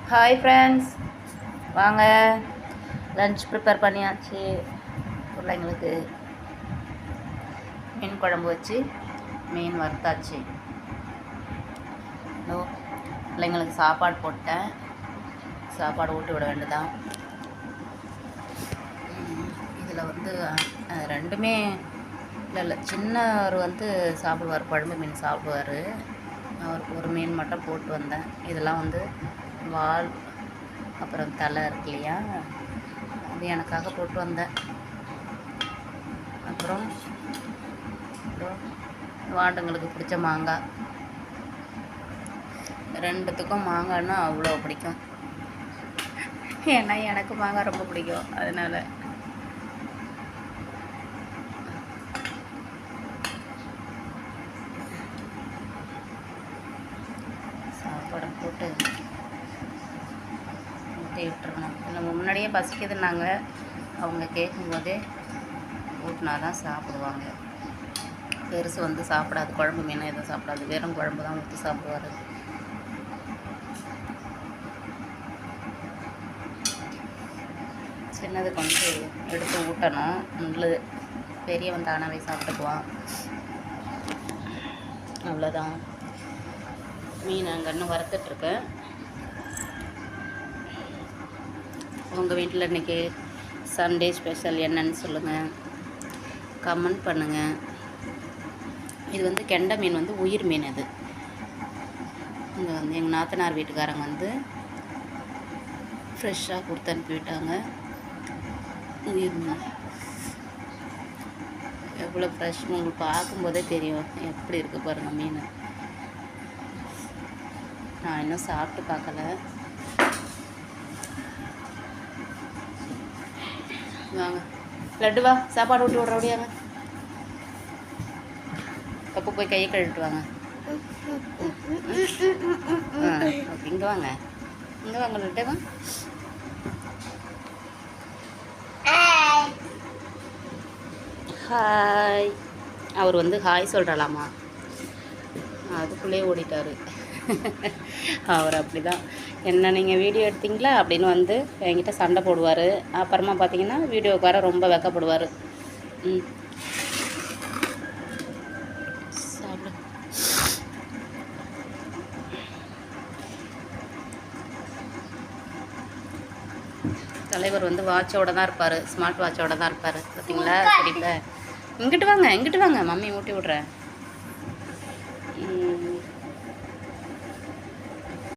Hi friends, வாங்க lunch prepare பண்ணியாச்சு. பிள்ளைங்களுக்கு மீன் குழம்பு வச்சு மீன் வறுத்தாச்சு. பிள்ளைங்களுக்கு சாப்பாடு போட்டேன். சாப்பாடு ஊட்டி விட வேண்டியதான். இதில் வந்து ரெண்டுமே இல்லை சின்னவர் வந்து சாப்பிடுவார், குழம்பு மீன் சாப்பிடுவார். அவருக்கு ஒரு மீன் மட்டும் போட்டு வந்தேன். இதெல்லாம் வந்து வால் அப்புறம் தலை இருக்கு இல்லையா, அது எனக்காக போட்டு வந்தேன். அப்புறம் வாண்டுங்களுக்கு பிடிச்ச மாங்காய், ரெண்டுத்துக்கும் மாங்காய்னா அவ்வளோ பிடிக்கும். ஏன்னா எனக்கு மாங்காய் ரொம்ப பிடிக்கும். அதனால் சாப்பாடை போட்டு ஊட்டி விட்டுறணும். இல்லை முன்னாடியே பசிக்குதுன்னாங்க, அவங்க கேட்கும்போதே ஊட்டினா தான் சாப்பிடுவாங்க. பெருசு வந்து சாப்பிடாது, குழம்பு மீன் எதுவும் சாப்பிடாது, வெறும் குழம்பு தான் ஊற்றி சாப்பிடுவார். சின்னது கொஞ்சம் எடுத்து ஊட்டணும். நல்லது, பெரியவன் தானாகவே சாப்பிட்டுக்குவான். அவ்வளோதான். மீன் அங்கே இன்னும் வறுத்துட்ருக்கேன். உங்கள் வீட்டில் இன்றைக்கி சண்டே ஸ்பெஷல் என்னன்னு சொல்லுங்கள், கமெண்ட் பண்ணுங்கள். இது வந்து கெண்டை மீன் வந்து உயிர் மீன். இது இங்கே வந்து எங்கள் நாத்தனார் வீட்டுக்காரங்க வந்து ஃப்ரெஷ்ஷாக கொடுத்து அனுப்பிவிட்டாங்க. உயிர் மீன் எவ்வளோ ஃப்ரெஷ், உங்களுக்கு பார்க்கும்போதே தெரியும் எப்படி இருக்குது பாருங்கள் மீன். நான் இன்னும் சாப்பிட்டு பார்க்கல. வாங்க லட்டு வா, சாப்பாடு விட்டு விட்ற முடியாங்க. பப்பு போய் கையை கழுவிட்டு வாங்க. இங்கே வாங்க, இங்கே வாங்க லட்டு வா. ஹாய். அவர் வந்து ஹாய் சொல்கிறாலாமா, அதுக்குள்ளேயே ஓடிட்டார். அவர் அப்படி தான், என்ன நீங்கள் வீடியோ எடுத்தீங்களா அப்படின்னு வந்து என்கிட்ட சண்டை போடுவார். அப்புறமா பார்த்தீங்கன்னா வீடியோவுக்கு வர ரொம்ப வெக்கப்படுவார். சாப்பிடு. தலைவர் வந்து வாட்சோட தான் இருப்பார், ஸ்மார்ட் வாட்சோட தான் இருப்பார். பார்த்தீங்களா? சரிப்பா, இங்கிட்டு வாங்க, இங்கிட்டு வாங்க, மம்மி ஊட்டி விட்றேன்.